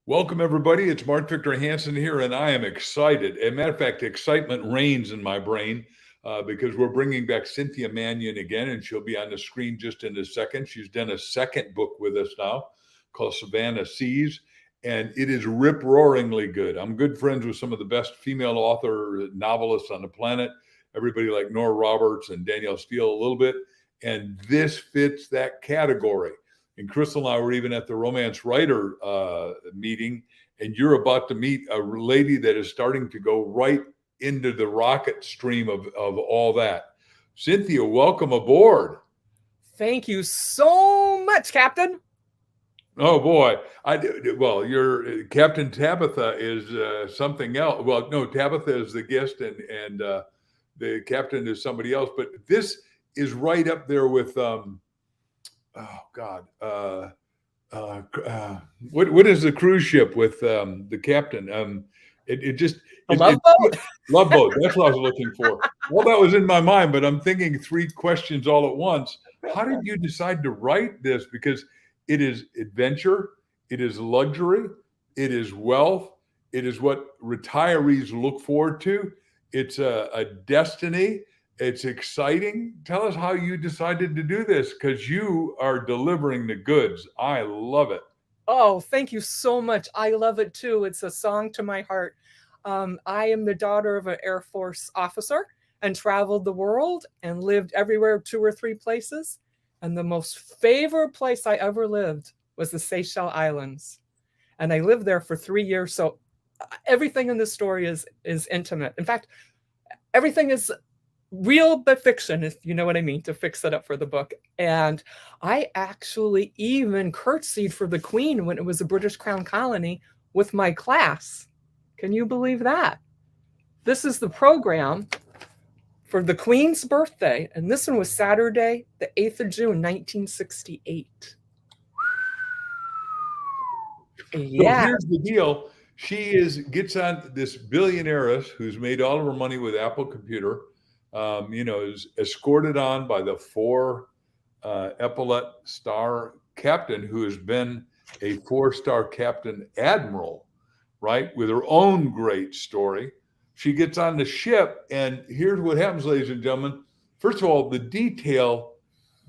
Welcome, everybody. It's Mark Victor Hansen here, and I am excited. As a matter of fact, excitement reigns in my brain because we're bringing back Cynthia Manion again, and she'll be on the screen just in a second. She's done a second book with us now called Savanna Seas, and it is rip-roaringly good. I'm good friends with some of the best female author novelists on the planet, everybody like Nora Roberts and Danielle Steele a little bit, and this fits that category. And Crystal and I were even at the romance writer meeting, and you're about to meet a lady that is starting to go right into the rocket stream of all that. Cynthia, welcome aboard. Thank you so much, Captain. Oh boy, well, your Captain Tabitha is something else. Well, no, Tabitha is the guest, and the captain is somebody else. But this is right up there with. Oh God, what is the cruise ship with the captain? It just Love Boat. Love Boat. That's what I was looking for. Well, that was in my mind, but I'm thinking three questions all at once. How did you decide to write this? Because it is adventure, it is luxury, it is wealth, it is what retirees look forward to. It's a destiny. It's exciting. Tell us how you decided to do this, because you are delivering the goods. I love it. Oh, thank you so much. I love it too. It's a song to my heart. I am the daughter of an Air Force officer and traveled the world and lived everywhere, 2 or 3 places. And the most favorite place I ever lived was the Seychelles Islands. And I lived there for 3 years. So everything in this story is intimate. In fact, everything is real but fiction, if you know what I mean, to fix it up for the book. And I actually even curtsied for the Queen when it was a British Crown colony with my class. Can you believe that? This is the program for the Queen's birthday, and this one was Saturday, the 8th of June, 1968. Yeah. So here's the deal. She gets on this billionaire who's made all of her money with Apple Computer. Is escorted on by the 4 epaulet star captain who has been a 4-star captain admiral, right? With her own great story. She gets on the ship, and here's what happens, ladies and gentlemen. First of all, the detail,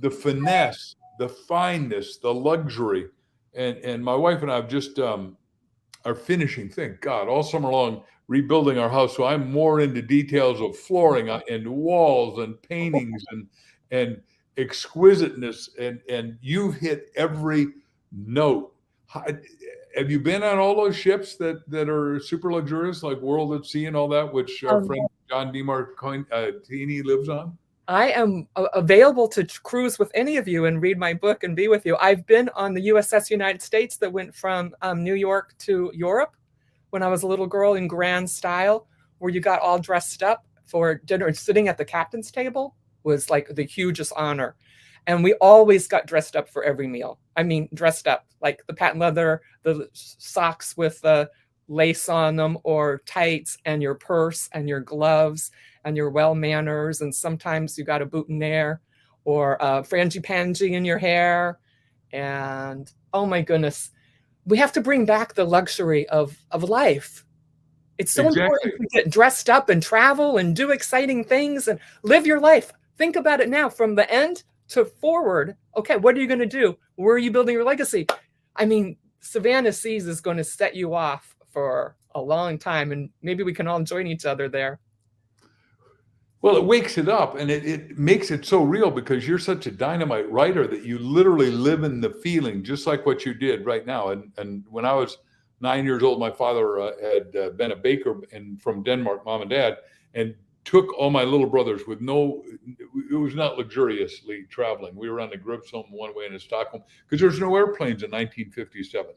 the finesse, the fineness, the luxury. And my wife and I have just are finishing, thank God, all summer long, rebuilding our house. So I'm more into details of flooring and walls and paintings and exquisiteness. And you've hit every note. Have you been on all those ships that are super luxurious, like World at Sea and all that, which our friend John DeMartini lives on? I am available to cruise with any of you and read my book and be with you. I've been on the USS United States that went from New York to Europe when I was a little girl, in grand style, where you got all dressed up for dinner. Sitting at the captain's table was like the hugest honor. And we always got dressed up for every meal. I mean, dressed up, like the patent leather, the socks with the lace on them, or tights, and your purse and your gloves and your well manners. And sometimes you got a boutonniere or a frangipani in your hair. And oh my goodness, we have to bring back the luxury of life. It's so important to get dressed up and travel and do exciting things and live your life. Think about it now, from the end to forward. Okay, what are you going to do? Where are you building your legacy? I mean, Savanna Seas is going to set you off for a long time, and maybe we can all join each other there. Well, it wakes it up, and it makes it so real, because you're such a dynamite writer that you literally live in the feeling, just like what you did right now. And when I was 9 years old, my father had been a baker from Denmark, mom and dad, and took all my little brothers with it was not luxuriously traveling. We were on the Gripsholm one way into Stockholm, because there's no airplanes in 1957.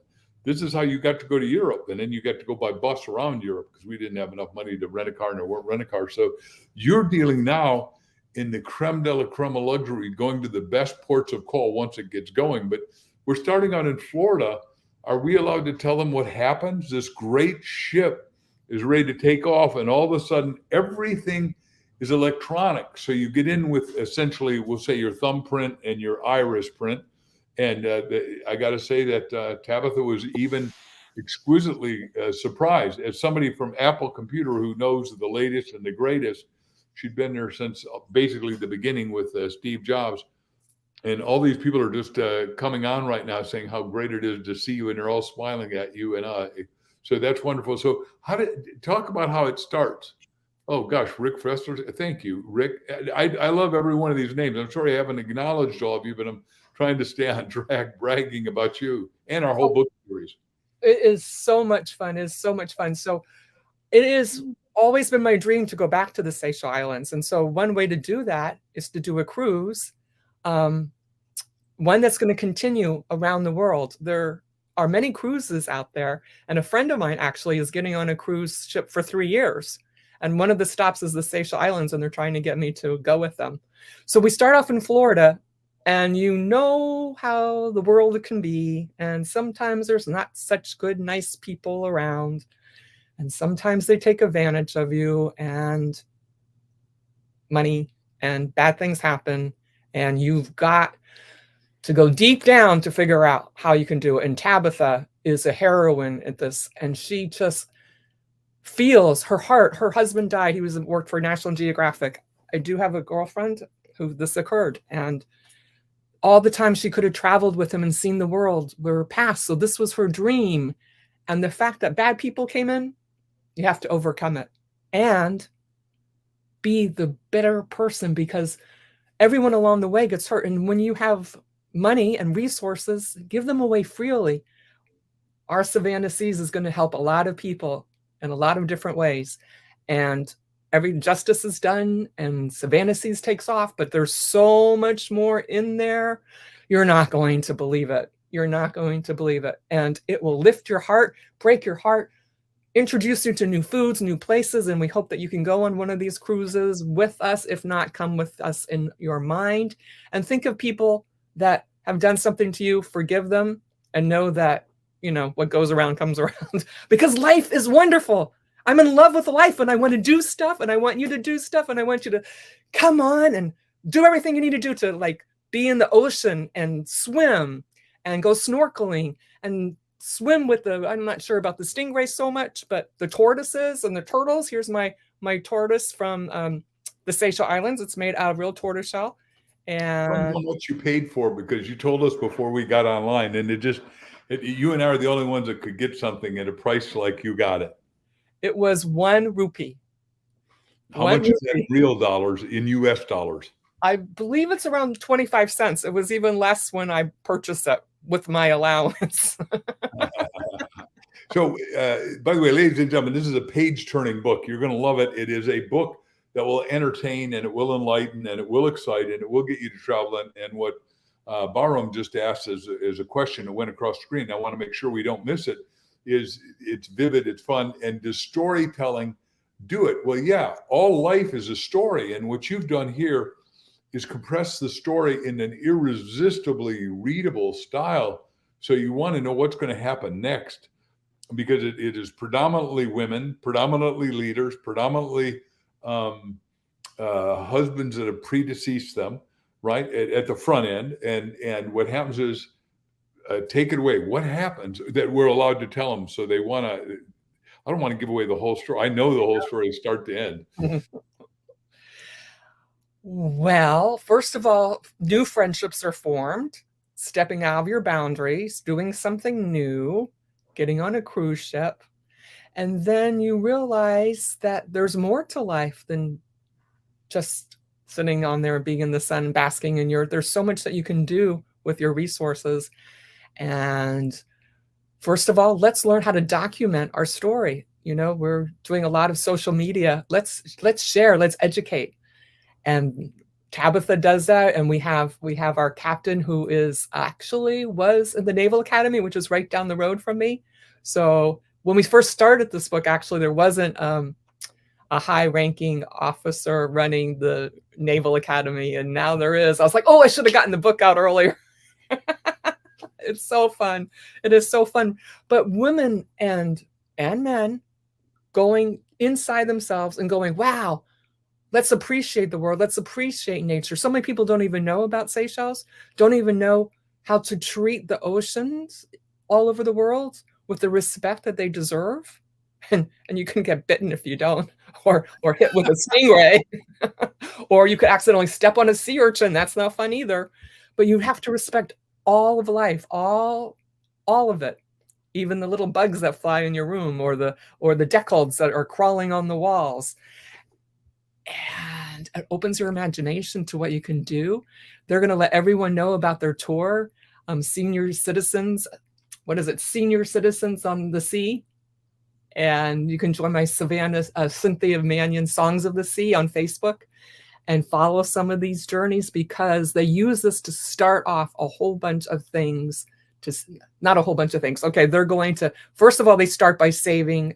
This is how you got to go to Europe, and then you got to go by bus around Europe, because we didn't have enough money to rent a car, and there weren't rent-a-cars. So you're dealing now in the creme de la creme of luxury, going to the best ports of call once it gets going. But we're starting out in Florida. Are we allowed to tell them what happens? This great ship is ready to take off, and all of a sudden everything is electronic. So you get in with, essentially, we'll say, your thumbprint and your iris print. And I got to say that Tabitha was even exquisitely surprised. As somebody from Apple Computer who knows the latest and the greatest, she'd been there since basically the beginning with Steve Jobs. And all these people are just coming on right now saying how great it is to see you, and they're all smiling at you. And so that's wonderful. So talk about how it starts. Oh gosh, Rick Fressler. Thank you, Rick. I love every one of these names. I'm sorry I haven't acknowledged all of you, but I'm trying to stay on track bragging about you and our whole book series. It is so much fun. It is so much fun. So it is always been my dream to go back to the Seychelles Islands. And so one way to do that is to do a cruise, one that's going to continue around the world. There are many cruises out there. And a friend of mine actually is getting on a cruise ship for 3 years. And one of the stops is the Seychelles Islands, and they're trying to get me to go with them. So we start off in Florida, and you know how the world can be. And sometimes there's not such good, nice people around. And sometimes they take advantage of you, and money and bad things happen. And you've got to go deep down to figure out how you can do it. And Tabitha is a heroine at this, and she just feels her heart. Her husband died. He worked for National Geographic. I do have a girlfriend who this occurred, and all the time she could have traveled with him and seen the world were past. So this was her dream. And the fact that bad people came in, you have to overcome it and be the better person, because everyone along the way gets hurt. And when you have money and resources, give them away freely. Our Savanna Seas is going to help a lot of people in a lot of different ways. And every justice is done and Savanna Seas takes off, but there's so much more in there. You're not going to believe it. You're not going to believe it. And it will lift your heart, break your heart, introduce you to new foods, new places. And we hope that you can go on one of these cruises with us. If not, come with us in your mind and think of people that have done something to you, forgive them, and know that, you know, what goes around comes around, because life is wonderful. I'm in love with life, and I want to do stuff, and I want you to do stuff, and I want you to come on and do everything you need to do to, like, be in the ocean and swim and go snorkeling and swim with I'm not sure about the stingrays so much, but the tortoises and the turtles. Here's my tortoise from the Seychelles Islands. It's made out of real tortoise shell. And how much you paid for, because you told us before we got online, and you and I are the only ones that could get something at a price like you got it. It was 1 rupee. How much is that in real dollars, in US dollars? I believe it's around 25 cents. It was even less when I purchased it with my allowance. So, by the way, ladies and gentlemen, this is a page-turning book. You're going to love it. It is a book that will entertain, and it will enlighten, and it will excite, and it will get you to travel. And what Barham just asked is a question that went across the screen. I want to make sure we don't miss it. It's vivid, it's fun, and does storytelling do it? Well, yeah, all life is a story, and what you've done here is compress the story in an irresistibly readable style. So you want to know what's going to happen next, because it is predominantly women, predominantly leaders, predominantly husbands that have predeceased them, right, at the front end. And what happens is, take it away. What happens that we're allowed to tell them? So they want to, I don't want to give away the whole story. I know the whole story start to end. Well, first of all, new friendships are formed, stepping out of your boundaries, doing something new, getting on a cruise ship. And then you realize that there's more to life than just sitting on there and being in the sun, basking in there's so much that you can do with your resources. And first of all, let's learn how to document our story. You know, we're doing a lot of social media. Let's share, let's educate. And Tabitha does that. And we have our captain, who was in the Naval Academy, which is right down the road from me. So when we first started this book, actually, there wasn't a high-ranking officer running the Naval Academy, and now there is. I was like, oh, I should have gotten the book out earlier. It's so fun. It is so fun. But women and men going inside themselves and going, wow, let's appreciate the world. Let's appreciate nature. So many people don't even know about Seychelles, don't even know how to treat the oceans all over the world. with the respect that they deserve. And you can get bitten if you don't, or hit with a stingray, or you could accidentally step on a sea urchin. That's not fun either. But you have to respect all of life, all of it, even the little bugs that fly in your room, or the decals that are crawling on the walls. And it opens your imagination to what you can do. They're going to let everyone know about their tour. Senior citizens, what is it? Senior Citizens on the Sea. And you can join my Savanna, Cynthia Manion Songs of the Sea on Facebook and follow some of these journeys, because they use this to start off a whole bunch of things. Not a whole bunch of things. Okay, they're going to, first of all, they start by saving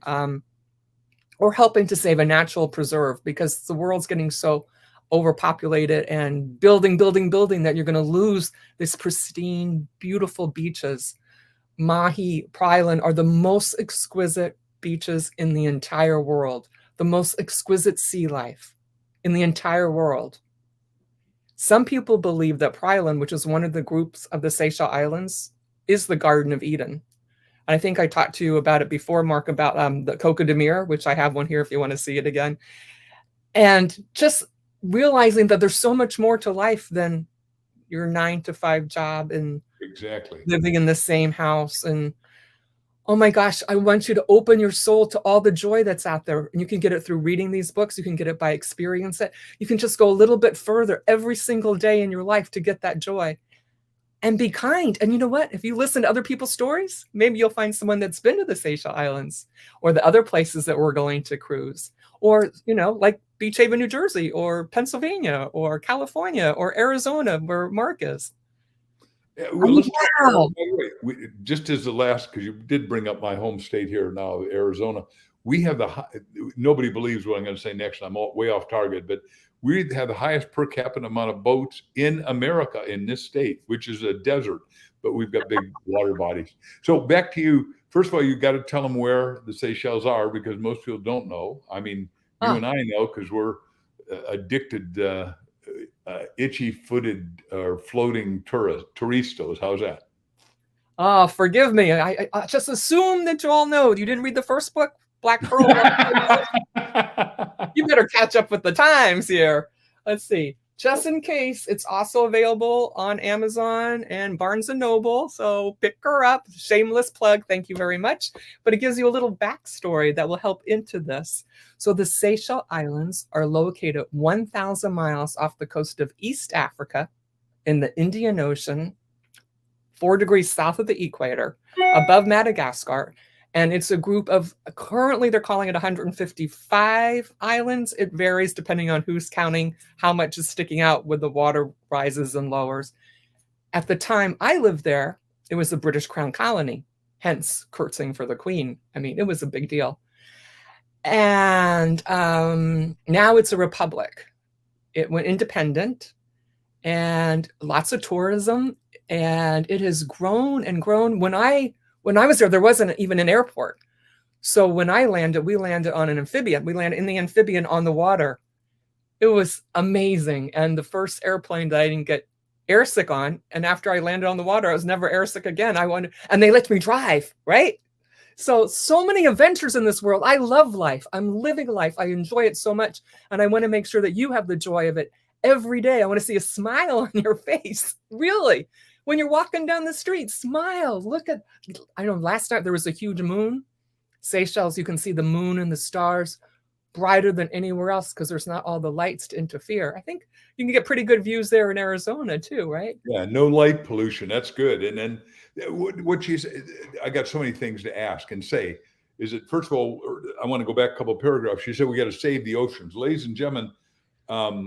or helping to save a natural preserve, because the world's getting so overpopulated and building that you're going to lose this pristine, beautiful beaches. Mahi, Island are the most exquisite beaches in the entire world, the most exquisite sea life in the entire world. Some people believe that Island, which is one of the groups of the Seychelles Islands, is the Garden of Eden. I think I talked to you about it before, Mark, about the Coca de Mir, which I have one here if you want to see it again. And just realizing that there's so much more to life than your 9-to-5 job and exactly living in the same house. And oh my gosh, I want you to open your soul to all the joy that's out there. And you can get it through reading these books. You can get it by experience it. You can just go a little bit further every single day in your life to get that joy. And be kind. And you know what? If you listen to other people's stories, maybe you'll find someone that's been to the Seychelles Islands or the other places that we're going to cruise, or, you know, like Beach Haven, New Jersey, or Pennsylvania, or California, or Arizona, where Mark is. Yeah, well, wow. Just as the last, because you did bring up my home state here now, Arizona, we have nobody believes what I'm going to say next. I'm way off target, but we have the highest per capita amount of boats in America in this state, which is a desert, but we've got big water bodies. So back to you. First of all, you got to tell them where the Seychelles are, because most people don't know. I mean, you and I know, because we're addicted, itchy-footed or floating turistos. How's that? Oh, forgive me. I just assumed that you all know. You didn't read the first book, Black Pearl. You better catch up with the times here. Let's see. Just in case, it's also available on Amazon and Barnes & Noble. So pick her up. Shameless plug. Thank you very much. But it gives you a little backstory that will help into this. So the Seychelles Islands are located 1,000 miles off the coast of East Africa in the Indian Ocean, 4 degrees south of the equator, above Madagascar. And it's a group of, currently they're calling it 155 islands. It varies depending on who's counting how much is sticking out with the water rises and lowers. At the time I lived there, it was a British Crown colony, hence curtsying for the Queen. I mean, it was a big deal. And now it's a republic. It went independent, and lots of tourism, and it has grown and grown. When I was there wasn't even an airport. So when I landed, we landed on an amphibian. We landed in the amphibian on the water. It was amazing. And the first airplane that I didn't get airsick on, and after I landed on the water, I was never airsick again. And they let me drive, right? So many adventures in this world. I love life. I'm living life. I enjoy it so much. And I want to make sure that you have the joy of it every day. I want to see a smile on your face. Really. When you're walking down the street, smile. Look at, I know last night there was a huge moon. Seychelles, you can see the moon and the stars brighter than anywhere else because there's not all the lights to interfere. I think you can get pretty good views there in Arizona too, right? Yeah, no light pollution. That's good. And then what she said, I got so many things to ask and say. Is it, first of all, I want to go back a couple of paragraphs. She said we got to save the oceans. Ladies and gentlemen,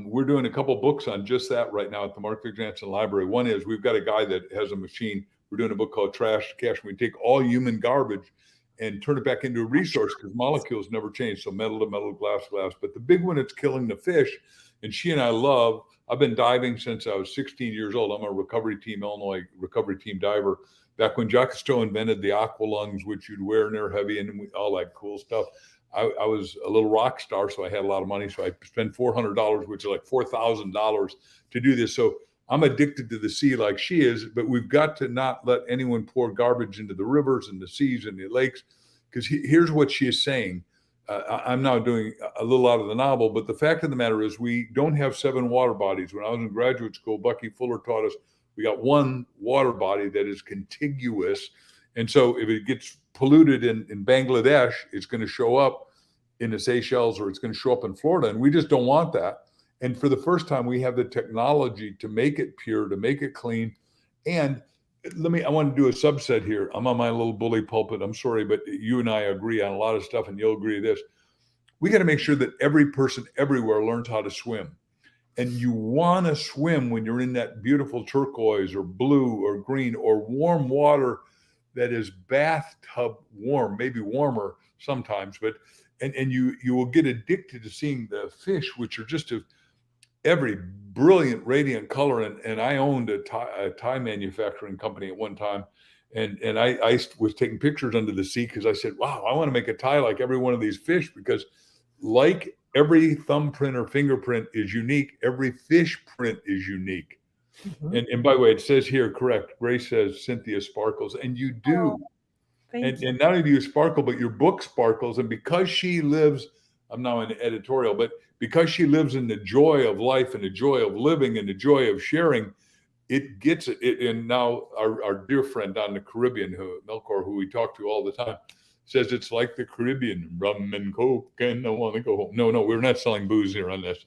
we're doing a couple of books on just that right now at the Mark Victor Hansen Library. One is we've got a guy that has a machine. We're doing a book called Trash to Cash. We take all human garbage and turn it back into a resource because molecules never change. So metal to metal, glass to glass. But the big one, it's killing the fish. And she and I love, I've been diving since I was 16 years old. I'm a Illinois recovery team diver. Back when Jacques Cousteau invented the aqua lungs, which you'd wear and they're heavy and all that cool stuff. I was a little rock star, so I had a lot of money. So I spent $400, which is like $4,000 to do this. So I'm addicted to the sea like she is, but we've got to not let anyone pour garbage into the rivers and the seas and the lakes. Because here's what she is saying. I'm now doing a little out of the novel, but the fact of the matter is we don't have 7 water bodies. When I was in graduate school, Bucky Fuller taught us we got one water body that is contiguous. And so if it gets polluted in Bangladesh, it's going to show up in the Seychelles or it's going to show up in Florida. And we just don't want that. And for the first time, we have the technology to make it pure, to make it clean. And I want to do a subset here. I'm on my little bully pulpit. I'm sorry, but you and I agree on a lot of stuff, and you'll agree this. We got to make sure that every person everywhere learns how to swim. And you want to swim when you're in that beautiful turquoise or blue or green or warm water that is bathtub warm, maybe warmer sometimes, but and you will get addicted to seeing the fish, which are just every brilliant, radiant color. And I owned a tie manufacturing company at one time. And I was taking pictures under the sea because I said, wow, I want to make a tie like every one of these fish, because like every thumbprint or fingerprint is unique, every fish print is unique. Mm-hmm. And by the way, it says here, correct, Grace says Cynthia sparkles, and you do. And not only do you sparkle, but your book sparkles. And because she lives, I'm now in editorial, but because she lives in the joy of life and the joy of living and the joy of sharing, it gets it. And now our dear friend on the Caribbean, Melchor, who we talk to all the time, says it's like the Caribbean, rum and coke, and I want to go home. No, we're not selling booze here on this.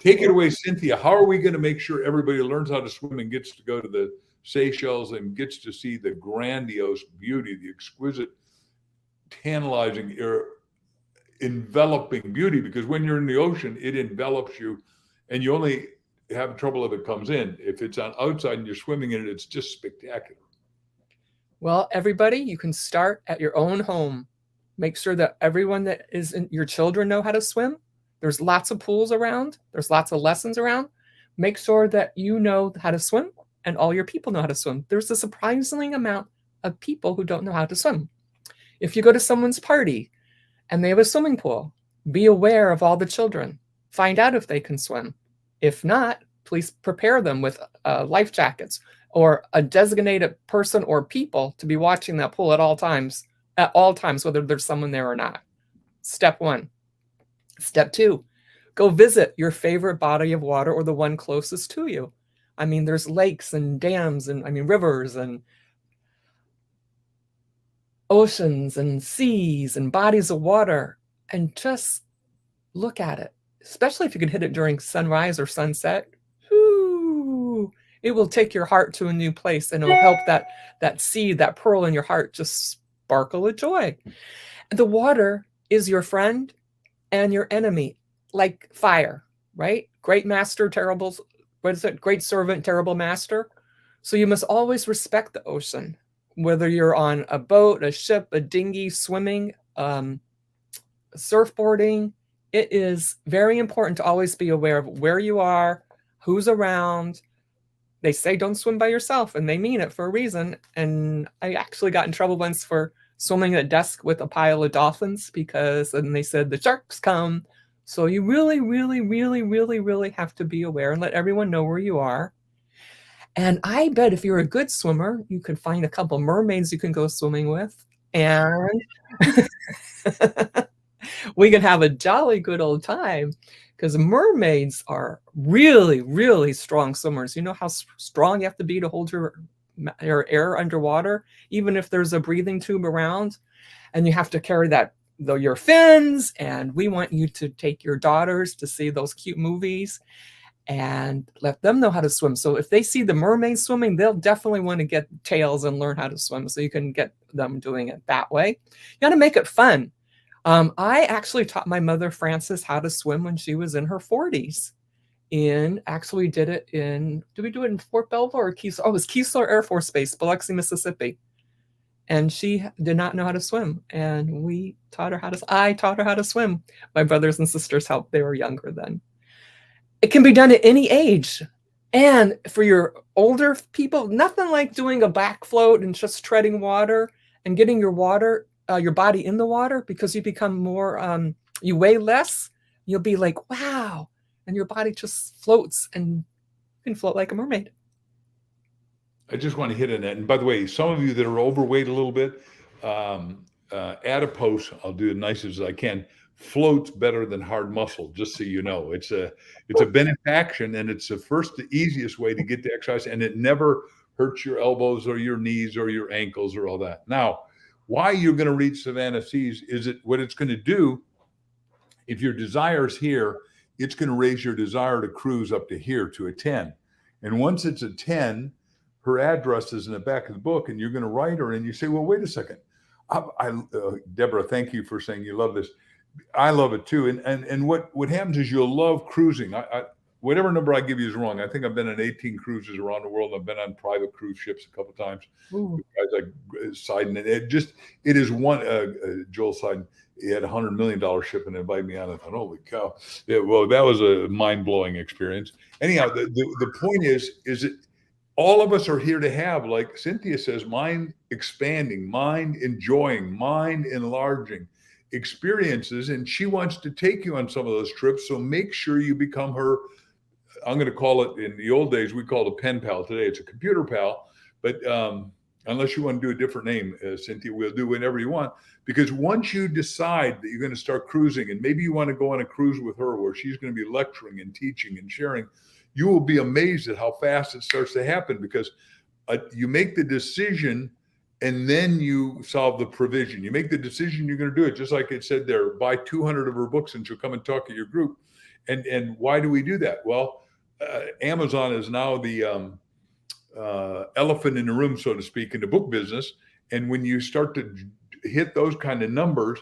Take it away, Cynthia. How are we going to make sure everybody learns how to swim and gets to go to the Seychelles and gets to see the grandiose beauty, the exquisite, tantalizing, enveloping beauty? Because when you're in the ocean, it envelops you, and you only have trouble if it comes in. If it's on outside and you're swimming in it, it's just spectacular. Well, everybody, you can start at your own home. Make sure that everyone that is in your children know how to swim. There's lots of pools around. There's lots of lessons around. Make sure that you know how to swim and all your people know how to swim. There's a surprising amount of people who don't know how to swim. If you go to someone's party and they have a swimming pool, be aware of all the children. Find out if they can swim. If not, please prepare them with life jackets or a designated person or people to be watching that pool at all times, whether there's someone there or not. Step 1. Step 2, go visit your favorite body of water or the one closest to you. I mean, there's lakes and dams and rivers and oceans and seas and bodies of water, and just look at it, especially if you can hit it during sunrise or sunset. Ooh, it will take your heart to a new place, and it'll help that seed, that pearl in your heart, just sparkle with joy. The water is your friend and your enemy, like fire, right? Great master, terrible, great servant, terrible master. So you must always respect the ocean, whether you're on a boat, a ship, a dinghy, swimming, surfboarding. It is very important to always be aware of where you are, who's around. They say don't swim by yourself, and they mean it for a reason. And I actually got in trouble once for swimming at dusk with a pile of dolphins, because then they said the sharks come. So you really, really, really, really, really have to be aware and let everyone know where you are. And I bet if you're a good swimmer, you can find a couple mermaids you can go swimming with, and we can have a jolly good old time, because mermaids are really, really strong swimmers. You know how strong you have to be to hold your air underwater, even if there's a breathing tube around, and you have to carry your fins. And we want you to take your daughters to see those cute movies and let them know how to swim. So if they see the mermaids swimming, they'll definitely want to get tails and learn how to swim. So you can get them doing it that way. You got to make it fun. I actually taught my mother, Frances, how to swim when she was in her 40s. Actually did it did we do it in Fort Belvoir or Keesler? Oh, it was Keesler Air Force Base, Biloxi, Mississippi. And she did not know how to swim. And I taught her how to swim. My brothers and sisters helped. They were younger then. It can be done at any age. And for your older people, nothing like doing a back float and just treading water and getting your body in the water, because you become more, you weigh less. You'll be like, wow. And your body just floats and You can float like a mermaid. I just want to hit on that. And by the way, some of you that are overweight a little bit, adipose, I'll do as nice as I can, floats better than hard muscle, just so you know. It's a benefaction, and it's the first, the easiest way to get to exercise, and it never hurts your elbows or your knees or your ankles or all that. Now, why you're going to read Savanna Seas is what it's going to do. If your desire is here, it's going to raise your desire to cruise up to here to a 10. And once it's a 10, her address is in the back of the book, and you're going to write her, and you say, well, wait a second. Deborah, thank you for saying you love this. I love it too. And what happens is you'll love cruising. Whatever number I give you is wrong. I think I've been on 18 cruises around the world. I've been on private cruise ships a couple of times. Guys like Seiden. It is one, Joel Seiden, he had $100 million ship and invited me on. I thought, holy cow. Well, that was a mind-blowing experience. Anyhow, the point is that all of us are here to have, like Cynthia says, mind expanding, mind enjoying, mind enlarging experiences. And she wants to take you on some of those trips. So make sure you become her, I'm going to call it, in the old days, we called it a pen pal. Today, it's a computer pal. But unless you want to do a different name, Cynthia, we'll do whatever you want. Because once you decide that you're going to start cruising, and maybe you want to go on a cruise with her where she's going to be lecturing and teaching and sharing, you will be amazed at how fast it starts to happen, because you make the decision and then you solve the provision. You make the decision, you're going to do it. Just like it said there, buy 200 of her books and she'll come and talk at your group. And why do we do that? Well, Amazon is now the elephant in the room, so to speak, in the book business. And when you start to hit those kind of numbers,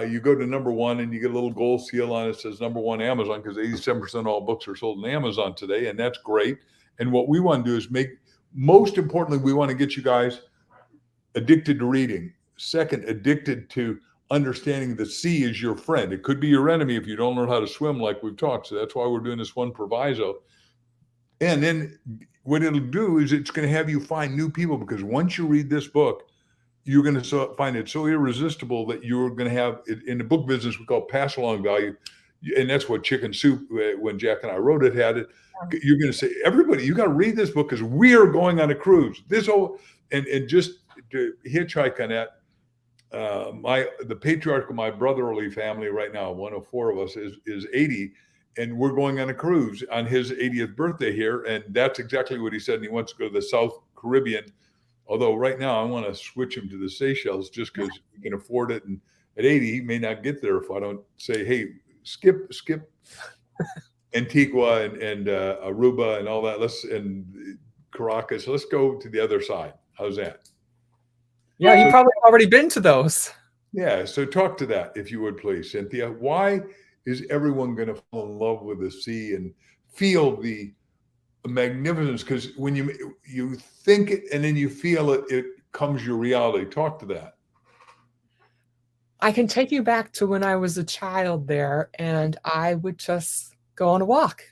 you go to number one and you get a little gold seal on it that says number one Amazon, because 87% of all books are sold in Amazon today. And that's great. And what we want to do is most importantly, we want to get you guys addicted to reading. Second, addicted to understanding the sea is your friend. It could be your enemy if you don't learn how to swim, like we've talked. So that's why we're doing this one proviso. And then what it'll do is it's going to have you find new people, because once you read this book, you're going to find it so irresistible that you're going to have it. In the book business, we call it pass along value. And that's what Chicken Soup, when Jack and I wrote it, had it. You're going to say, everybody, you got to read this book because we are going on a cruise. And just to hitchhike on that, the patriarch of my brotherly family right now, one of four of us, is 80, and we're going on a cruise on his 80th birthday here. And that's exactly what he said. And he wants to go to the South Caribbean. Although right now I want to switch him to the Seychelles just because we can afford it. And at 80, he may not get there if I don't say, hey, skip Antigua and Aruba and all that. And Caracas. Let's go to the other side. How's that? Yeah, you've probably already been to those. Yeah. So talk to that, if you would, please, Cynthia. Why is everyone going to fall in love with the sea and feel the magnificence? Because when you think it and then you feel it, it comes your reality. Talk to that. I can take you back to when I was a child there, and I would just go on a walk.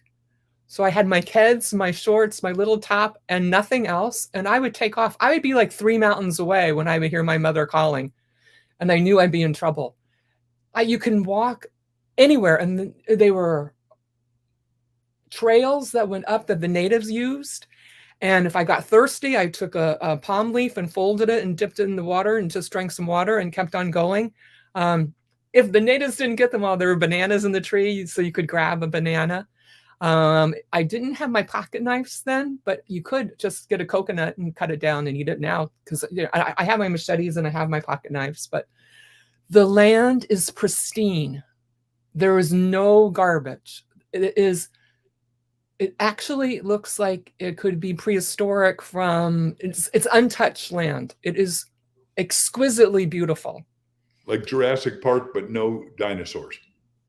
So I had my Keds, my shorts, my little top, and nothing else. And I would take off. I would be like 3 mountains away when I would hear my mother calling, and I knew I'd be in trouble. You can walk anywhere, and they were trails that went up that the natives used. And if I got thirsty, I took a palm leaf and folded it and dipped it in the water and just drank some water and kept on going. If the natives didn't get them all, there were bananas in the tree, so you could grab a banana. I didn't have my pocket knives then, but you could just get a coconut and cut it down and eat it now, because I have my machetes and I have my pocket knives. But the land is pristine. There is no garbage. It actually looks like it could be prehistoric it's untouched land. It is exquisitely beautiful. Like Jurassic Park, but no dinosaurs.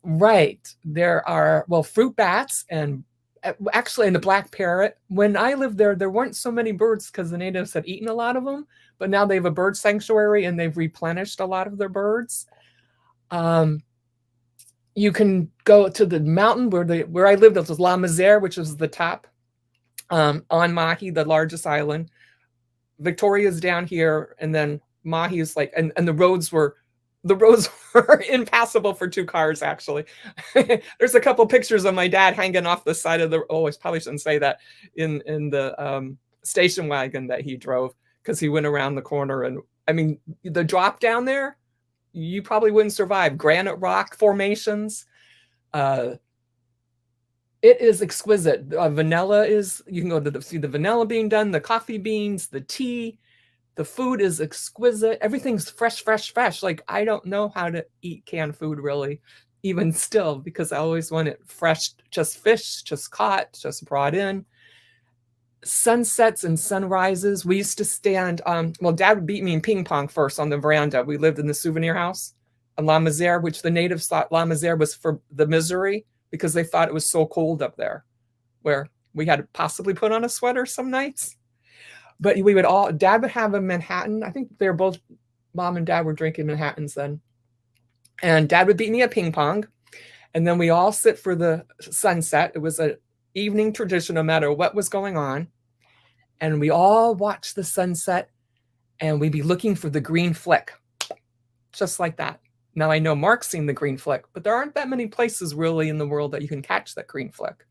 Right. There are, fruit bats and the black parrot. When I lived there, there weren't so many birds because the natives had eaten a lot of them, but now they have a bird sanctuary and they've replenished a lot of their birds. You can go to the mountain where I lived. It was La Misère, which is the top on Mahi, the largest island. Victoria's down here, and then Mahi is and the roads were The roads were impassable for 2 cars, actually. There's a couple pictures of my dad hanging off the side of the, oh, I probably shouldn't say that, in the station wagon that he drove, because he went around the corner. And I mean, the drop down there, you probably wouldn't survive. Granite rock formations. It is exquisite. Vanilla is, you can go to see the vanilla being done, the coffee beans, the tea. The food is exquisite. Everything's fresh, fresh, fresh. Like, I don't know how to eat canned food, really, even still, because I always want it fresh, just fish, just caught, just brought in. Sunsets and sunrises. We used to stand, well, Dad would beat me in ping pong first on the veranda. We lived in the souvenir house in La Misère, which the natives thought La Misère was for the misery, because they thought it was so cold up there, where we had to possibly put on a sweater some nights. But we would all, Dad would have a Manhattan. I think they were both, Mom and Dad were drinking Manhattans then. And Dad would beat me at ping pong. And then we all sit for the sunset. It was an evening tradition, no matter what was going on. And we all watch the sunset, and we'd be looking for the green flick, just like that. Now I know Mark's seen the green flick, but there aren't that many places really in the world that you can catch that green flick.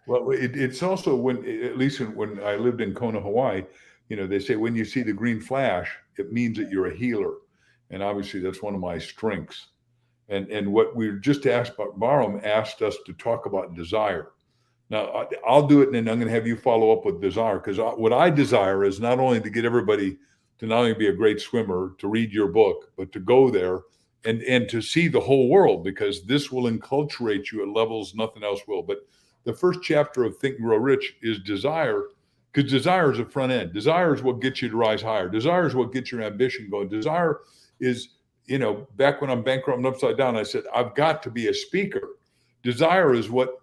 Well, it's also when, at least when I lived in Kona, Hawaii, they say when you see the green flash, it means that you're a healer. And obviously that's one of my strengths. And what we just asked about, Barham asked us to talk about desire. Now, I'll do it, and then I'm going to have you follow up with desire, because what I desire is not only to get everybody to not only be a great swimmer, to read your book, but to go there and to see the whole world, because this will enculturate you at levels nothing else will. But the first chapter of Think and Grow Rich is desire, because desire is a front end. Desire is what gets you to rise higher. Desire is what gets your ambition going. Desire is, back when I'm bankrupt and upside down, I said, I've got to be a speaker. Desire is what,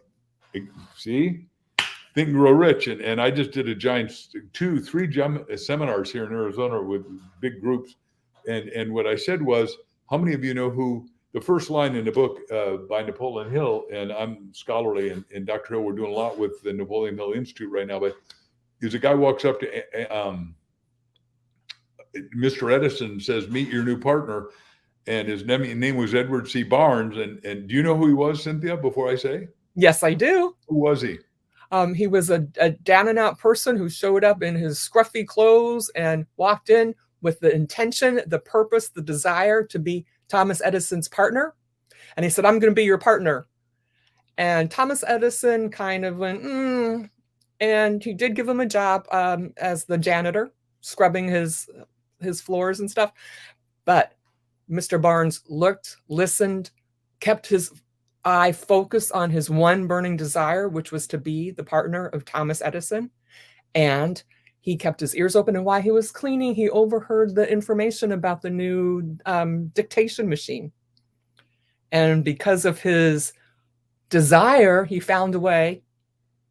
see, Think and Grow Rich. And I just did a giant 2-3 seminars here in Arizona with big groups. And what I said was, how many of you know who the first line in the book by Napoleon Hill, and I'm scholarly, and Dr. Hill, we're doing a lot with the Napoleon Hill Institute right now, but is a guy walks up to Mr. Edison and says, meet your new partner. And his name was Edward C. Barnes. And do you know who he was, Cynthia, before I say? Yes, I do. Who was he? He was a down and out person who showed up in his scruffy clothes and walked in with the intention, the purpose, the desire to be Thomas Edison's partner. And he said, I'm going to be your partner. And Thomas Edison kind of went, and he did give him a job as the janitor, scrubbing his floors and stuff. But Mr. Barnes looked, listened, kept his eye focused on his one burning desire, which was to be the partner of Thomas Edison. And he kept his ears open. And while he was cleaning, he overheard the information about the new dictation machine. And because of his desire, he found a way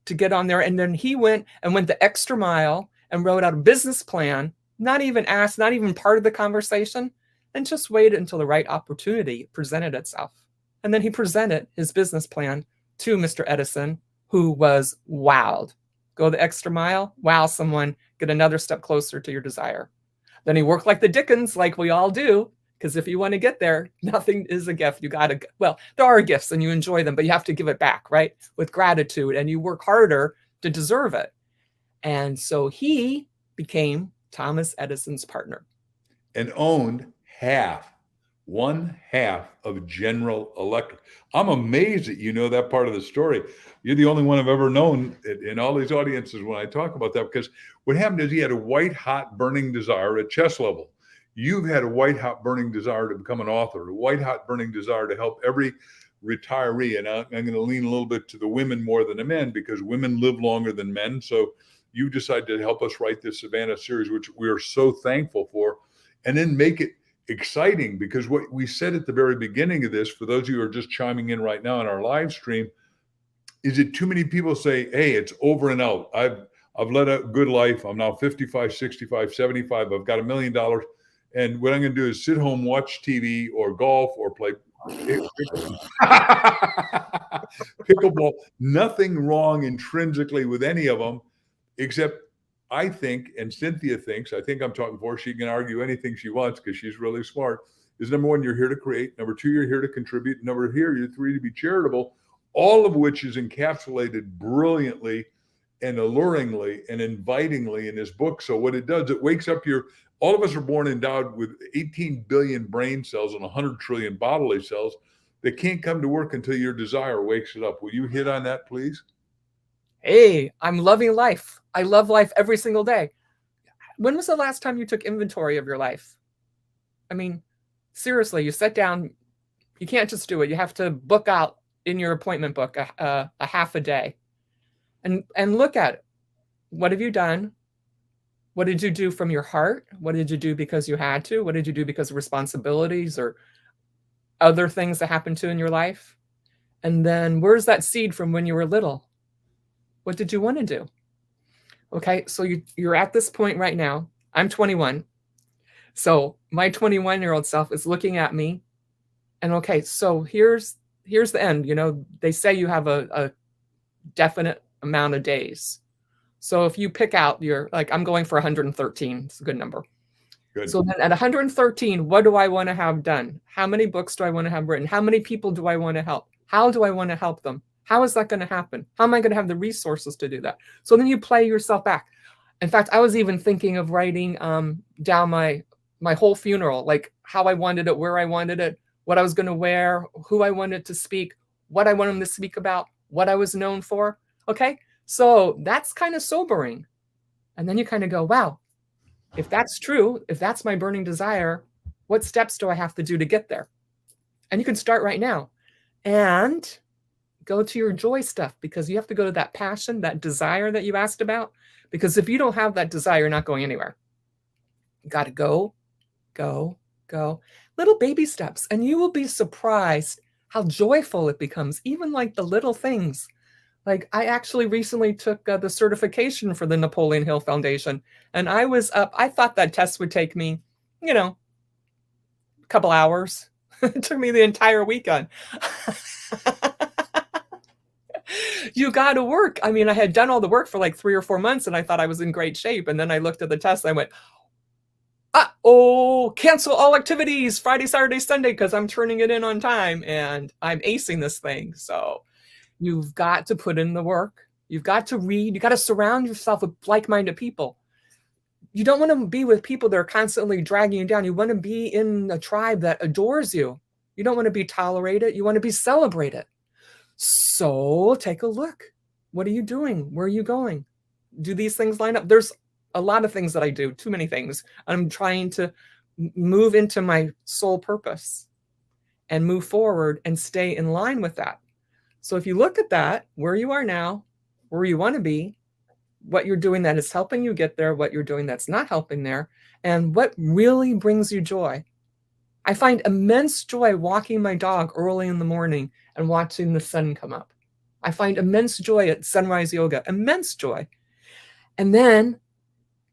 to get on there. And then he went the extra mile and wrote out a business plan, not even asked, not even part of the conversation, and just waited until the right opportunity presented itself. And then he presented his business plan to Mr. Edison, who was wowed. Go the extra mile, wow someone, get another step closer to your desire. Then he worked like the Dickens, like we all do, because if you want to get there, nothing is a gift. You got to, well, there are gifts and you enjoy them, but you have to give it back, right? With gratitude, and you work harder to deserve it. And so he became Thomas Edison's partner. And owned one half of General Electric. I'm amazed that you know that part of the story. You're the only one I've ever known in all these audiences when I talk about that, because what happened is he had a white hot burning desire at chest level. You've had a white hot burning desire to become an author, a white hot burning desire to help every retiree. And I'm going to lean a little bit to the women more than the men, because women live longer than men. So you decided to help us write this Savanna series, which we are so thankful for, and then make it exciting, because what we said at the very beginning of this, for those of you who are just chiming in right now on our live stream, is that too many people say, hey, it's over and out. I've led a good life. I'm now 55, 65, 75. I've got $1 million. And what I'm going to do is sit home, watch TV or golf or play pickleball. Nothing wrong intrinsically with any of them, except I think, and Cynthia thinks, I think I'm talking for her, she can argue anything she wants because she's really smart, is number one, you're here to create. Number two, you're here to contribute. Number you're three, to be charitable, all of which is encapsulated brilliantly and alluringly and invitingly in his book. So what it does, it wakes up all of us are born endowed with 18 billion brain cells and 100 trillion bodily cells that can't come to work until your desire wakes it up. Will you hit on that, please? Hey, I'm loving life. I love life every single day. When was the last time you took inventory of your life? I mean, seriously, you sit down, you can't just do it. You have to book out in your appointment book a half a day and look at it. What have you done? What did you do from your heart? What did you do because you had to? What did you do because of responsibilities or other things that happened to in your life? And then where's that seed from when you were little? What did you want to do? Okay, so you're at this point right now. I'm 21. So my 21-year-old self is looking at me and okay, so here's the end. You know, they say you have a definite amount of days. So if you pick out I'm going for 113, it's a good number. Good. So then at 113, what do I want to have done? How many books do I want to have written? How many people do I want to help? How do I want to help them? How is that going to happen? How am I going to have the resources to do that? So then you play yourself back. In fact, I was even thinking of writing down my whole funeral, like how I wanted it, where I wanted it, what I was going to wear, who I wanted to speak, what I wanted them to speak about, what I was known for. Okay, so that's kind of sobering. And then you kind of go, wow, if that's true, if that's my burning desire, what steps do I have to do to get there? And you can start right now and go to your joy stuff, because you have to go to that passion, that desire that you asked about. Because if you don't have that desire, you're not going anywhere. You got to go. Little baby steps. And you will be surprised how joyful it becomes, even like the little things. Like I actually recently took the certification for the Napoleon Hill Foundation. And I was up, I thought that test would take me, a couple hours. It took me the entire weekend. You got to work. I mean, I had done all the work for like 3 or 4 months and I thought I was in great shape. And then I looked at the test and I went, cancel all activities Friday, Saturday, Sunday, because I'm turning it in on time and I'm acing this thing. So you've got to put in the work. You've got to read. You got to surround yourself with like-minded people. You don't want to be with people that are constantly dragging you down. You want to be in a tribe that adores you. You don't want to be tolerated. You want to be celebrated. So take a look. What are you doing? Where are you going? Do these things line up? There's a lot of things that I do, too many things. I'm trying to move into my soul purpose and move forward and stay in line with that. So if you look at that, where you are now, where you want to be, what you're doing that is helping you get there, what you're doing that's not helping there, and what really brings you joy. I find immense joy walking my dog early in the morning and watching the sun come up. I find immense joy at sunrise yoga, immense joy. And then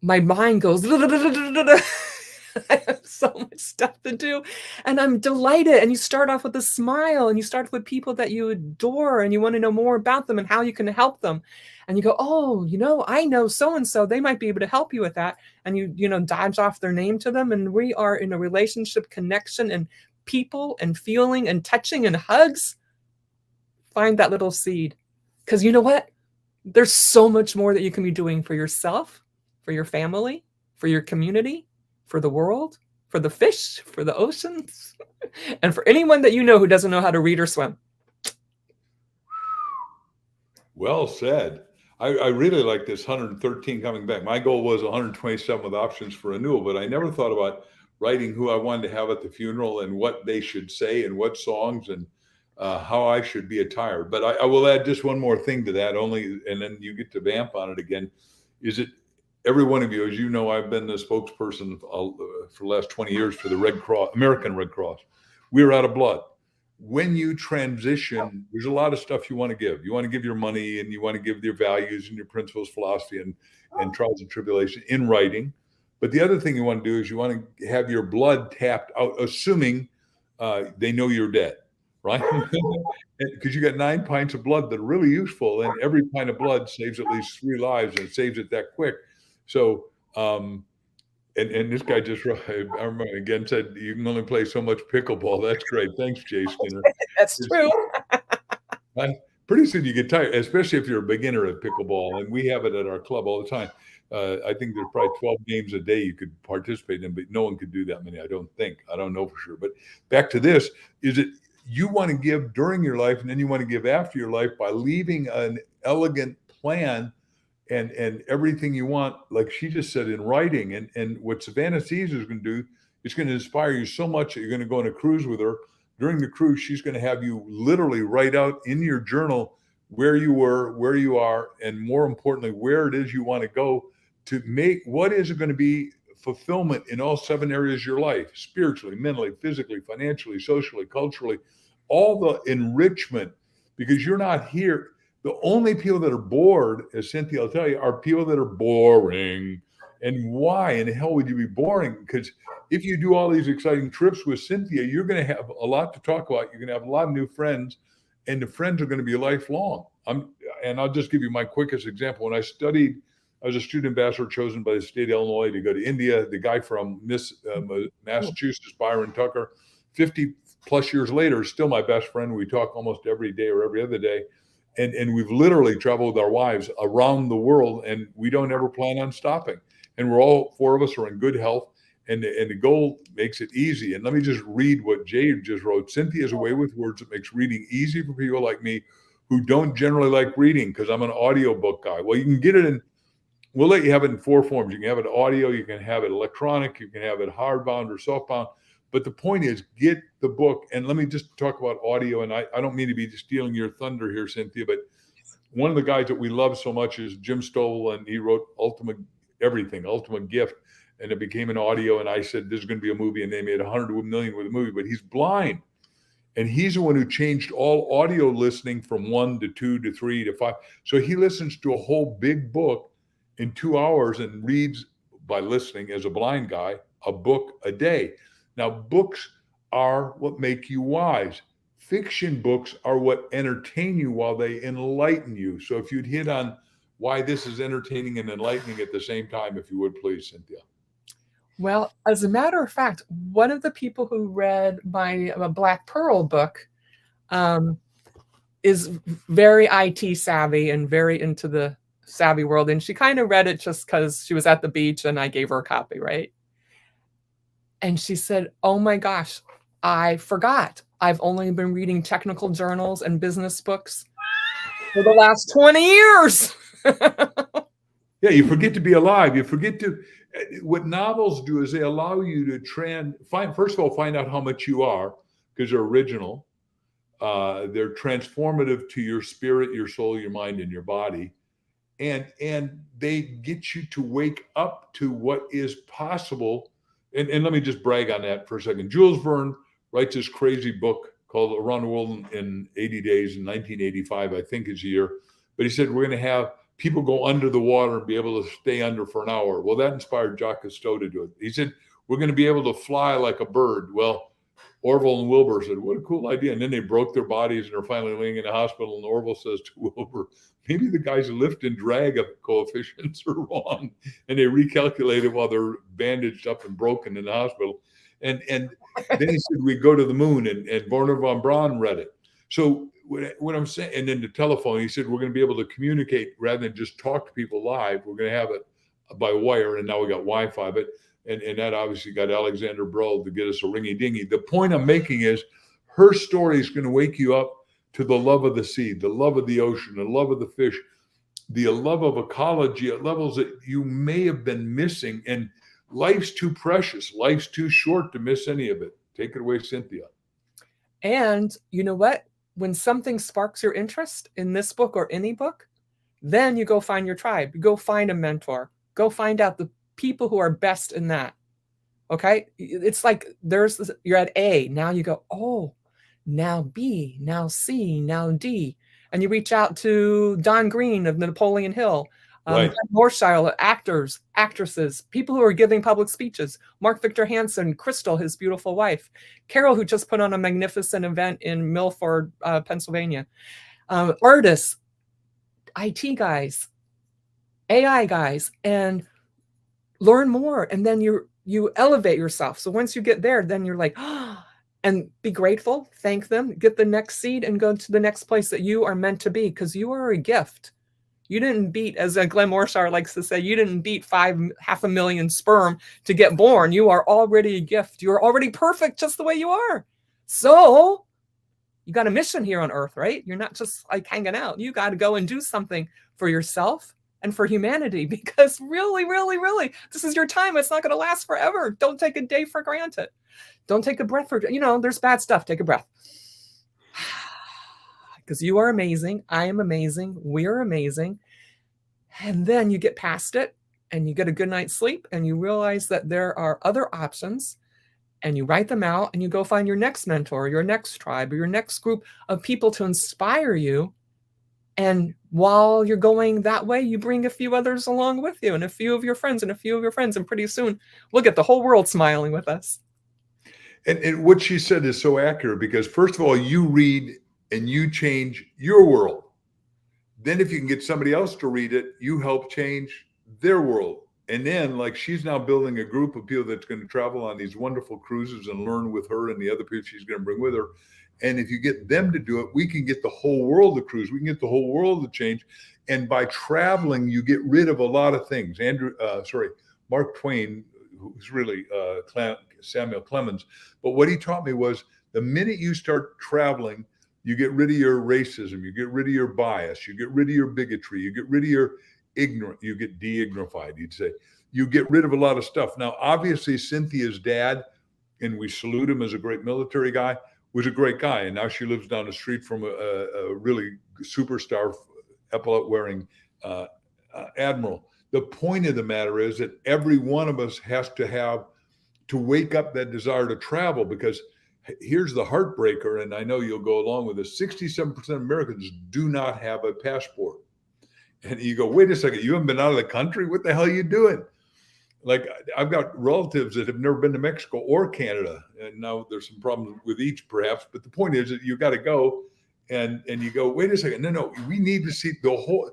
my mind goes, I have so much stuff to do. And I'm delighted. And you start off with a smile and you start with people that you adore and you want to know more about them and how you can help them. And you go, I know so-and-so, they might be able to help you with that. And you dodge off their name to them. And we are in a relationship connection and people and feeling and touching and hugs. Find that little seed. Because you know what? There's so much more that you can be doing for yourself, for your family, for your community, for the world, for the fish, for the oceans, and for anyone that you know who doesn't know how to read or swim. Well said. I really like this 113 coming back. My goal was 127 with options for renewal, but I never thought about writing who I wanted to have at the funeral and what they should say and what songs and how I should be attired. But I will add just one more thing to that and then you get to vamp on it again. Is it every one of you, as you know, I've been the spokesperson for the last 20 years for the Red Cross, American Red Cross. We're out of blood. When you transition, there's a lot of stuff you want to give. You want to give your money and you want to give your values and your principles, philosophy, and trials and tribulation in writing. But the other thing you want to do is you want to have your blood tapped out, assuming they know you're dead, right? Because you got 9 pints of blood that are really useful, and every pint of blood saves at least 3 lives, and it saves it that quick. So And this guy just wrote, I remember again said, you can only play so much pickleball. That's great. Thanks, Jay Skinner. That's true. Pretty soon you get tired, especially if you're a beginner at pickleball. And we have it at our club all the time. I think there's probably 12 games a day you could participate in, but no one could do that many. I don't think. I don't know for sure. But back to this, is it you want to give during your life and then you want to give after your life by leaving an elegant plan and everything you want, like she just said, in writing. And what Savanna Seas is going to do, it's going to inspire you so much that you're going to go on a cruise with her. During the cruise, she's going to have you literally write out in your journal where you were, where you are, and more importantly, where it is you want to go to make what is it going to be fulfillment in all 7 areas of your life: spiritually, mentally, physically, financially, socially, culturally, all the enrichment, because you're not here. The only people that are bored, as Cynthia will tell you, are people that are boring. And why in the hell would you be boring? Because if you do all these exciting trips with Cynthia, you're going to have a lot to talk about. You're going to have a lot of new friends, and the friends are going to be lifelong. And I'll just give you my quickest example. When I studied, I was a student ambassador chosen by the state of Illinois to go to India. The guy from Massachusetts, Byron Tucker, 50 plus years later, is still my best friend. We talk almost every day or every other day. And we've literally traveled with our wives around the world, and we don't ever plan on stopping. And we're all 4 of us are in good health, and the goal makes it easy. And let me just read what Jay just wrote. Cynthia is a way with words that makes reading easy for people like me who don't generally like reading, because I'm an audiobook guy. Well, you can get it in, we'll let you have it in 4 forms. You can have it audio, you can have it electronic, you can have it hardbound or softbound. But the point is, get the book. And let me just talk about audio. And I don't mean to be stealing your thunder here, Cynthia, but one of the guys that we love so much is Jim Stoll, and he wrote Ultimate Gift, and it became an audio. And I said, this is going to be a movie, and they made $100 million with a movie, but he's blind. And he's the one who changed all audio listening from 1 to 2 to 3 to 5. So he listens to a whole big book in 2 hours and reads, by listening as a blind guy, a book a day. Now, books are what make you wise. Fiction books are what entertain you while they enlighten you. So if you'd hit on why this is entertaining and enlightening at the same time, if you would, please, Cynthia. Well, as a matter of fact, one of the people who read my Black Pearl book is very IT savvy and very into the savvy world. And she kind of read it just because she was at the beach and I gave her a copy, right? And she said, oh my gosh, I forgot. I've only been reading technical journals and business books for the last 20 years. Yeah, you forget to be alive. You forget to, what novels do is they allow you to first of all, find out how much you are, because they're original. They're transformative to your spirit, your soul, your mind, and your body. And they get you to wake up to what is possible. And let me just brag on that for a second. Jules Verne writes this crazy book called Around the World in 80 Days in 1985, I think is the year. But he said, we're going to have people go under the water and be able to stay under for an hour. Well, that inspired Jacques Cousteau to do it. He said, we're going to be able to fly like a bird. Well, Orville and Wilbur said, what a cool idea. And then they broke their bodies and are finally laying in the hospital. And Orville says to Wilbur, maybe the guy's lift and drag coefficients are wrong. And they recalculated while they're bandaged up and broken in the hospital. And then he said, we go to the moon, and Wernher von Braun read it. So what I'm saying, and then the telephone, he said, we're going to be able to communicate rather than just talk to people live. We're going to have it by wire. And now we got Wi-Fi, but and that obviously got Alexander Broll to get us a ringy dingy. The point I'm making is her story is going to wake you up to the love of the sea, the love of the ocean, the love of the fish, the love of ecology at levels that you may have been missing. And life's too precious. Life's too short to miss any of it. Take it away, Cynthia. And you know what? When something sparks your interest in this book or any book, then you go find your tribe. You go find a mentor. Go find out the people who are best in that. Okay? It's like you're at A. Now you go, oh, now B, now C, now D. And you reach out to Don Green of Napoleon Hill, Right. Northshire, actors, actresses, people who are giving public speeches, Mark Victor Hansen, Crystal, his beautiful wife, Carol, who just put on a magnificent event in Milford, Pennsylvania, artists, IT guys, AI guys, and learn more, and then you elevate yourself. So once you get there, then you're like, oh, and be grateful, thank them, get the next seed, and go to the next place that you are meant to be, because you are a gift. You didn't beat, as Glenn Morshar likes to say, you didn't beat 500,000 sperm to get born. You are already a gift. You're already perfect just the way you are. So you got a mission here on earth, right? You're not just like hanging out. You got to go and do something for yourself and for humanity, because really, really, really, this is your time. It's not going to last forever. Don't take a day for granted. Don't take a breath for, there's bad stuff. Take a breath. Because you are amazing. I am amazing. We're amazing. And then you get past it and you get a good night's sleep and you realize that there are other options, and you write them out and you go find your next mentor, your next tribe, or your next group of people to inspire you. And while you're going that way, you bring a few others along with you, and a few of your friends and a few of your friends. And pretty soon we'll get the whole world smiling with us. And what she said is so accurate, because first of all, you read and you change your world. Then if you can get somebody else to read it, you help change their world. And then, like, she's now building a group of people that's going to travel on these wonderful cruises and learn with her and the other people she's going to bring with her. And if you get them to do it, we can get the whole world to cruise. We can get the whole world to change. And by traveling, you get rid of a lot of things. Mark Twain, who's really Samuel Clemens. But what he taught me was, the minute you start traveling, you get rid of your racism, you get rid of your bias, you get rid of your bigotry, you get rid of your ignorant, you get de-ignified, you'd say. You get rid of a lot of stuff. Now, obviously, Cynthia's dad, and we salute him as a great military guy, was a great guy. And now she lives down the street from a really superstar epaulette-wearing admiral. The point of the matter is that every one of us has to wake up that desire to travel, because here's the heartbreaker, and I know you'll go along with this. 67% of Americans do not have a passport. And you go, wait a second, you haven't been out of the country? What the hell are you doing? Like, I've got relatives that have never been to Mexico or Canada. And now there's some problems with each, perhaps. But the point is that you got to go, and you go, wait a second. No, we need to see the whole.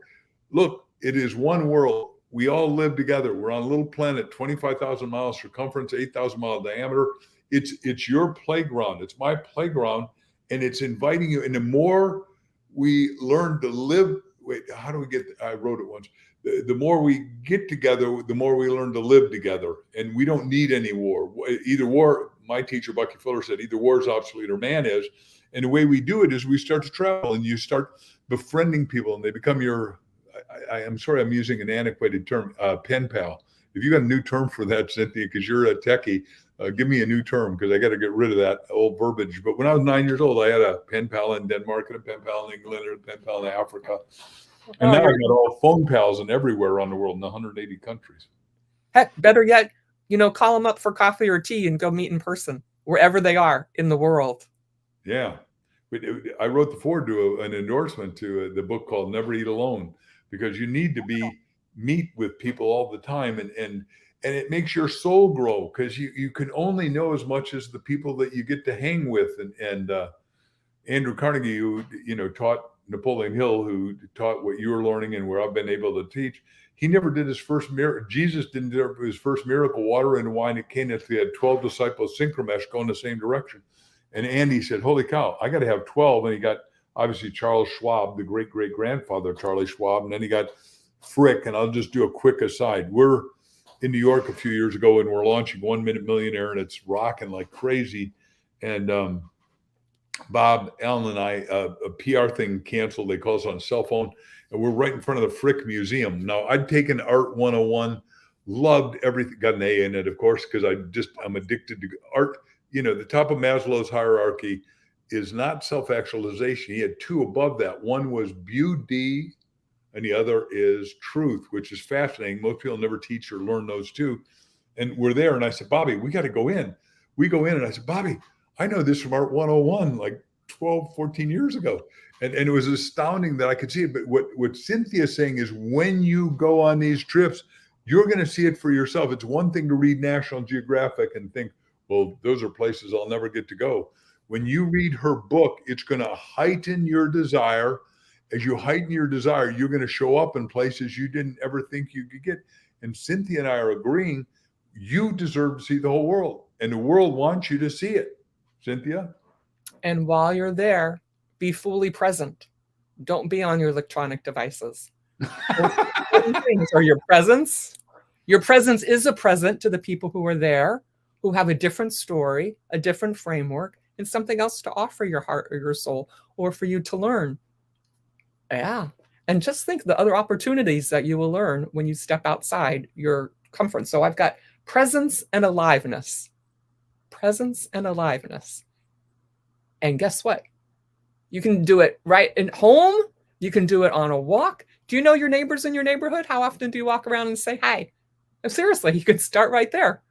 Look, it is one world. We all live together. We're on a little planet, 25,000 miles circumference, 8,000 mile diameter. It's your playground. It's my playground. And it's inviting you. And the more we learn to live, I wrote it once. The more we get together, the more we learn to live together. And we don't need any war. Either war, my teacher, Bucky Fuller, said, either war is obsolete or man is. And the way we do it is we start to travel, and you start befriending people, and they become your, I'm sorry, I'm using an antiquated term, pen pal. If you got a new term for that, Cynthia, because you're a techie, give me a new term, because I got to get rid of that old verbiage. But when I was 9 years old, I had a pen pal in Denmark and a pen pal in England and a pen pal in Africa. And now I've got all phone pals and everywhere around the world in 180 countries. Heck, better yet, call them up for coffee or tea and go meet in person wherever they are in the world. Yeah. I wrote the foreword to an endorsement to the book called Never Eat Alone, because you need to meet with people all the time, and it makes your soul grow, because you can only know as much as the people that you get to hang with. And Andrew Carnegie, who taught Napoleon Hill, who taught what you were learning and where I've been able to teach, he never did his first miracle. Jesus didn't do his first miracle, water and wine at Cana. He had 12 disciples, synchromesh, going the same direction. And Andy said, holy cow, I got to have 12. And he got, obviously, Charles Schwab, the great-great-grandfather of Charlie Schwab. And then he got Frick. And I'll just do a quick aside. We're in New York a few years ago, and we're launching 1 Minute Millionaire, and it's rocking like crazy. And Bob Allen and I, a PR thing canceled. They call us on cell phone, and we're right in front of the Frick Museum. Now, I'd taken Art 101, loved everything, got an A in it, of course, because I'm addicted to art. The top of Maslow's hierarchy is not self-actualization. He had two above that. One was beauty, and the other is truth, which is fascinating. Most people never teach or learn those two. And we're there, and I said, Bobby, we got to go in. We go in, and I said, Bobby, I know this from Art 101 like 12, 14 years ago. And it was astounding that I could see it. But what Cynthia's saying is, when you go on these trips, you're going to see it for yourself. It's one thing to read National Geographic and think, well, those are places I'll never get to go. When you read her book, it's going to heighten your desire. As you heighten your desire, you're going to show up in places you didn't ever think you could get. And Cynthia and I are agreeing, you deserve to see the whole world, and the world wants you to see it. Cynthia? And while you're there, be fully present. Don't be on your electronic devices. Things are your presence. Your presence is a present to the people who are there, who have a different story, a different framework, and something else to offer your heart or your soul, or for you to learn. Yeah. And just think the other opportunities that you will learn when you step outside your comfort. So I've got presence and aliveness. Presence and aliveness. And guess what? You can do it right at home. You can do it on a walk. Do you know your neighbors in your neighborhood? How often do you walk around and say hi? Seriously, you could start right there.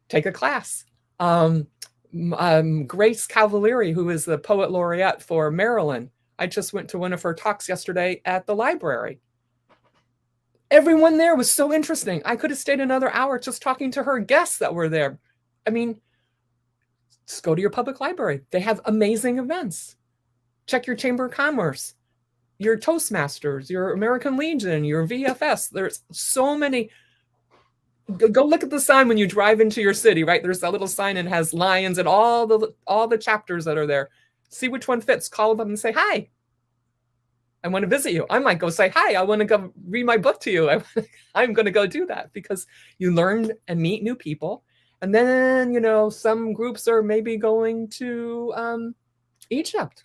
Take a class. Grace Cavalieri, who is the poet laureate for Maryland, I just went to one of her talks yesterday at the library. Everyone there was so interesting. I could have stayed another hour just talking to her guests that were there. I mean, just go to your public library. They have amazing events. Check your Chamber of Commerce, your Toastmasters, your American Legion, your VFS. There's so many. Go look at the sign when you drive into your city, right? There's that little sign and has lions and all the chapters that are there. See which one fits. Call them and say, hi. I want to visit you. I might go say, hi, I want to go read my book to you. I'm going to go do that because you learn and meet new people. And then, some groups are maybe going to Egypt.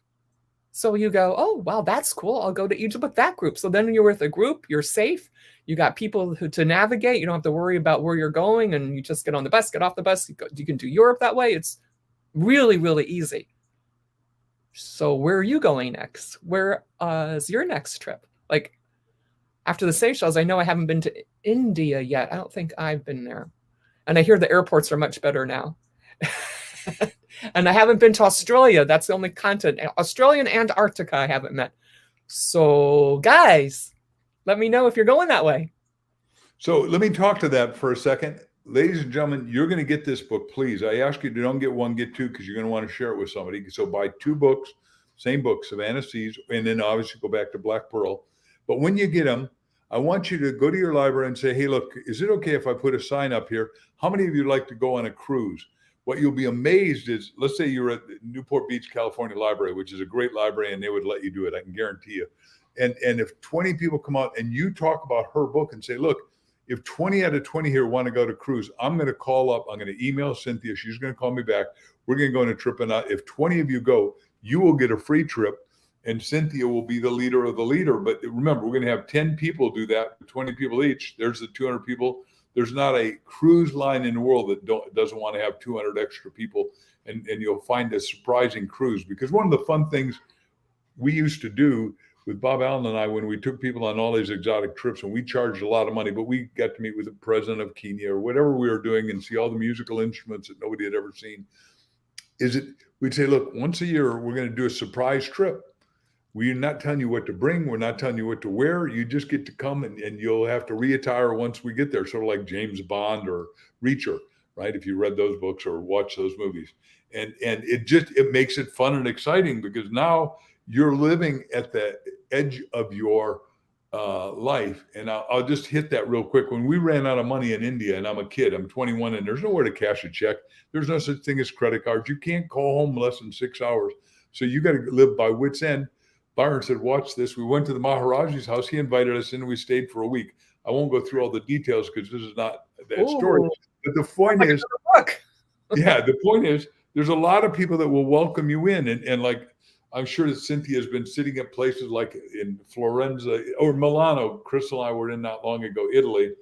So you go, oh, wow, that's cool. I'll go to Egypt with that group. So then you're with a group, you're safe. You got people to navigate. You don't have to worry about where you're going, and you just get on the bus, get off the bus. You can do Europe that way. It's really, really easy. So where are you going next? Where is your next trip? Like after the Seychelles, I know I haven't been to India yet. I don't think I've been there. And I hear the airports are much better now. And I haven't been to Australia. That's the only continent. Australia and Antarctica I haven't met. So guys, let me know if you're going that way. So let me talk to that for a second. Ladies and gentlemen, you're going to get this book, please. I ask you to don't get one, get two, because you're going to want to share it with somebody. So buy 2 books, same book, Savanna Seas, and then obviously go back to Black Pearl. But when you get them, I want you to go to your library and say, hey, look, is it okay if I put a sign up here? How many of you like to go on a cruise? What you'll be amazed is, let's say you're at the Newport Beach, California Library, which is a great library, and they would let you do it. I can guarantee you. And if 20 people come out and you talk about her book and say, look, if 20 out of 20 here want to go to cruise, I'm going to call up. I'm going to email Cynthia. She's going to call me back. We're going to go on a trip. And if 20 of you go, you will get a free trip. And Cynthia will be the leader of the leader. But remember, we're going to have 10 people do that, 20 people each. There's the 200 people. There's not a cruise line in the world that doesn't want to have 200 extra people. And you'll find a surprising cruise. Because one of the fun things we used to do with Bob Allen and I, when we took people on all these exotic trips, and we charged a lot of money, but we got to meet with the president of Kenya or whatever we were doing and see all the musical instruments that nobody had ever seen. We'd say, look, once a year, we're going to do a surprise trip. We're not telling you what to bring. We're not telling you what to wear. You just get to come and you'll have to reattire once we get there, sort of like James Bond or Reacher, right? If you read those books or watch those movies. And it makes it fun and exciting because now you're living at the edge of your life. And I'll just hit that real quick. When we ran out of money in India, and I'm a kid, I'm 21, and there's nowhere to cash a check. There's no such thing as credit cards. You can't call home less than 6 hours. So you got to live by wit's end. Byron said, watch this. We went to the Maharaji's house. He invited us in and we stayed for a week. I won't go through all the details because this is not that story. But the point is, the point is, there's a lot of people that will welcome you in. And like, I'm sure that Cynthia has been sitting at places like in Florence or Milano. Crystal and I were in not long ago, Italy.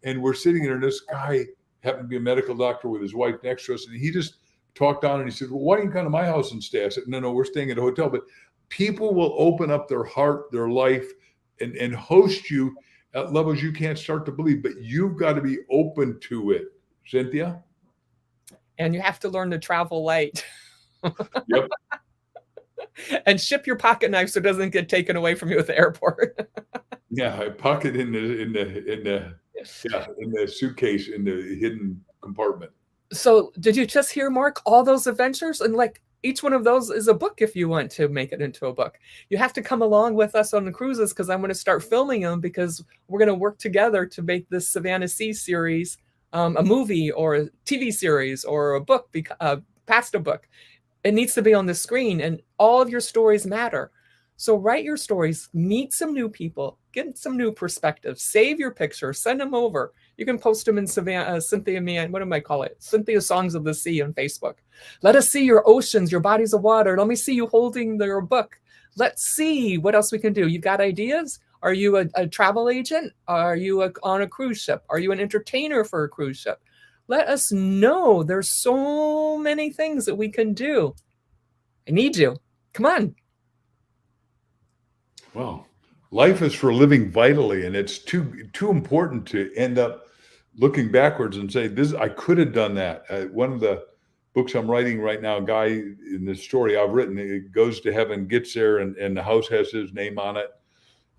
And we're sitting there and this guy happened to be a medical doctor with his wife next to us. And he just talked on and he said, well, why don't you come to my house and stay? I said, no, we're staying at a hotel. But people will open up their heart, their life, and host you at levels you can't start to believe. But you've got to be open to it. Cynthia? And you have to learn to travel light. Yep. And ship your pocket knife so it doesn't get taken away from you at the airport. Yeah, I pocket in the suitcase in the hidden compartment. So did you just hear, Mark, all those adventures? And like, Each one of those is a book if you want to make it into a book. You have to come along with us on the cruises because I'm going to start filming them, because we're going to work together to make this Savanna Seas series a movie or a TV series or a book, past a book. It needs to be on the screen, and all of your stories matter. So write your stories, meet some new people, get some new perspectives, save your pictures, send them over. You can post them in Cynthia Manion, what do I call it? Cynthia Songs of the Sea on Facebook. Let us see your oceans, your bodies of water. Let me see you holding your book. Let's see what else we can do. You got ideas? Are you a travel agent? Are you on a cruise ship? Are you an entertainer for a cruise ship? Let us know. There's so many things that we can do. I need you. Come on. Well, life is for living vitally, and it's too important to end up looking backwards and say, "This, I could have done that." One of the books I'm writing right now, a guy in this story I've written, it goes to heaven, gets there, and the house has his name on it,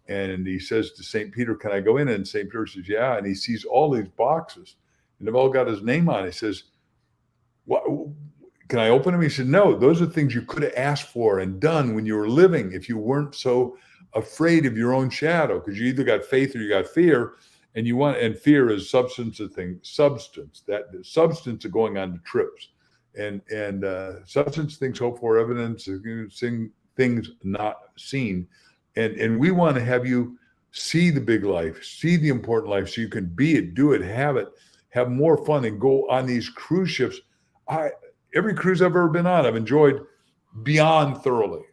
and he says to St. Peter, "Can I go in?" And St. Peter says, "Yeah." And he sees all these boxes, and they've all got his name on it. He says, "What? Can I open them?" He said, "No, those are things you could have asked for and done when you were living, if you weren't so afraid of your own shadow, because you either got faith or you got fear, and fear is substance of going on to trips, and substance things hope for, evidence things not seen, and we want to have you see the big life, see the important life, so you can be it, do it, have more fun, and go on these cruise ships. Every cruise I've ever been on, I've enjoyed beyond thoroughly.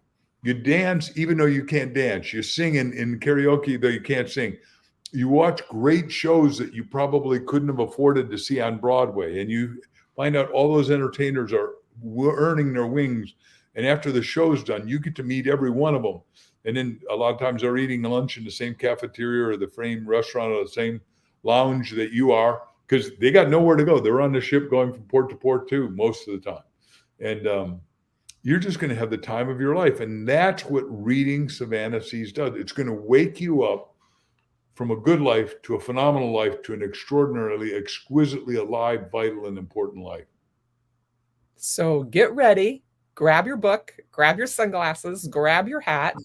You dance even though you can't dance. You sing in karaoke though you can't sing. You watch great shows that you probably couldn't have afforded to see on Broadway, and you find out all those entertainers are earning their wings. And after the show's done, you get to meet every one of them. And then a lot of times they're eating lunch in the same cafeteria or the same restaurant or the same lounge that you are, because they got nowhere to go. They're on the ship going from port to port too, most of the time. And you're just going to have the time of your life. And that's what reading Savanna Seas does. It's going to wake you up from a good life to a phenomenal life to an extraordinarily, exquisitely alive, vital, and important life. So get ready, grab your book, grab your sunglasses, grab your hat,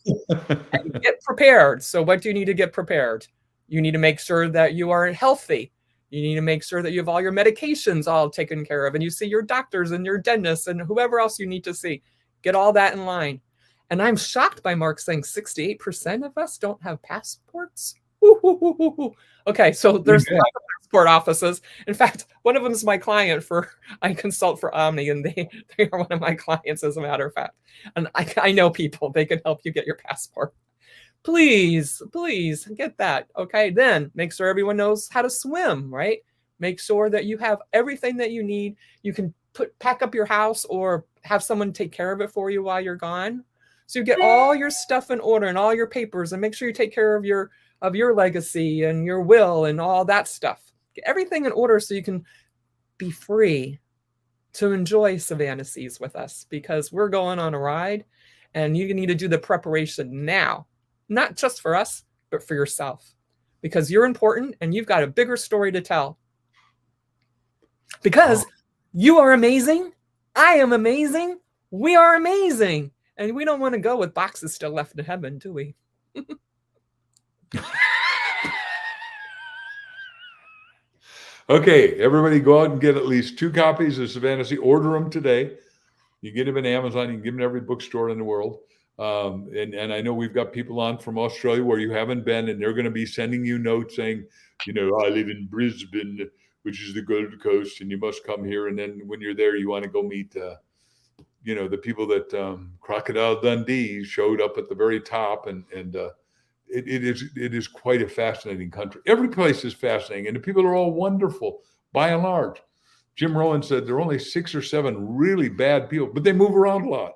and get prepared. So what do you need to get prepared? You need to make sure that you are healthy. You need to make sure that you have all your medications all taken care of, and you see your doctors and your dentists and whoever else you need to see. Get all that in line. And I'm shocked by Mark saying 68% of us don't have passports. Okay, so there's a lot of passport offices. In fact, one of them is my client I consult for Omni, and they are one of my clients, as a matter of fact. And I know people, they can help you get your passport. Please get that. Okay, then make sure everyone knows how to swim, right? Make sure that you have everything that you need. You can pack up your house or have someone take care of it for you while you're gone. So you get all your stuff in order and all your papers, and make sure you take care of your legacy and your will and all that stuff. Get everything in order so you can be free to enjoy Savanna Seas with us, because we're going on a ride, and you need to do the preparation now. Not just for us, but for yourself, because you're important and you've got a bigger story to tell. Because you are amazing. I am amazing. We are amazing. And we don't want to go with boxes still left in heaven, do we? Okay, everybody go out and get at least 2 copies of Savanna Seas. Order them today. You get them in Amazon. You can get them in every bookstore in the world. And I know we've got people on from Australia where you haven't been, and they're going to be sending you notes saying, I live in Brisbane, which is the Gold Coast, and you must come here. And then when you're there, you want to go meet, the people that Crocodile Dundee showed up at the very top, and it is quite a fascinating country. Every place is fascinating, and the people are all wonderful by and large. Jim Rowan said there are only 6 or 7 really bad people, but they move around a lot.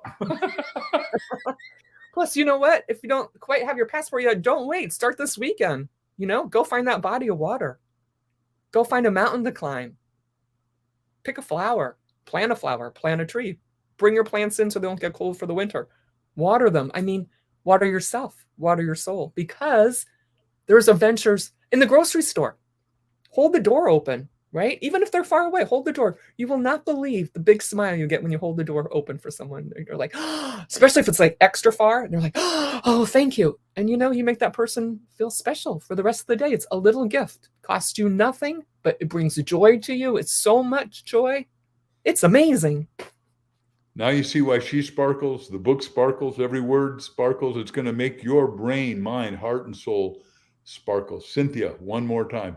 Plus, you know what? If you don't quite have your passport yet, don't wait. Start this weekend. Go find that body of water. Go find a mountain to climb. Pick a flower, plant a tree. Bring your plants in so they don't get cold for the winter. Water them. Water yourself, water your soul, because there's adventures in the grocery store. Hold the door open. right? Even if they're far away, hold the door. You will not believe the big smile you get when you hold the door open for someone. You're like, oh, especially if it's like extra far, and they're like, oh, thank you. And you know, you make that person feel special for the rest of the day. It's a little gift, costs you nothing, but it brings joy to you. It's so much joy. It's amazing. Now you see why she sparkles, the book sparkles, every word sparkles. It's going to make your brain, mind, heart, and soul sparkle. Cynthia, one more time,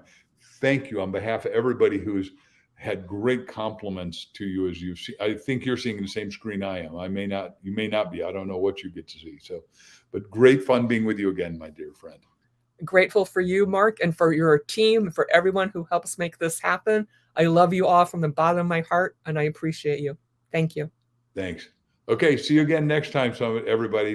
thank you on behalf of everybody who's had great compliments to you as you see. I think you're seeing the same screen I am. I may not, you may not be. I don't know what you get to see. So, but great fun being with you again, my dear friend. Grateful for you, Mark, and for your team, for everyone who helps make this happen. I love you all from the bottom of my heart, and I appreciate you. Thank you. Thanks. Okay, see you again next time, everybody.